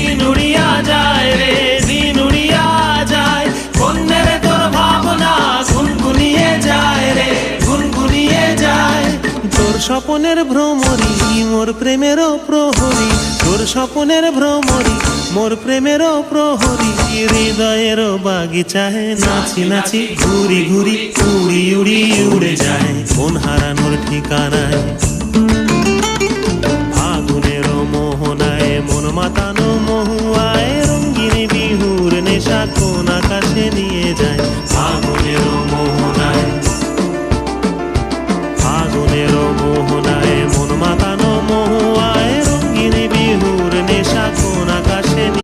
দিন উড়িয়া যায় রে, দিন উড়িয়া যায়। বন্যের তোর ভাবনা গুনগুনিয়ে যায় রে, গুনগুনিয়ে যায়। তোর স্বপনের ভ্রমরি মোর প্রেমেরও প্রহরী, তোর স্বপনের ভ্রমরি মোর প্রেমেরও প্রহরী। হৃদয়ের বাগিচায় নাচি নাচি ঘুরি ঘুরি উড়ি উড়ি উড়ে যায় কোন হারানোর ঠিকানায়। ফাগুনের মোহনায় মন মাতানো মহুয়া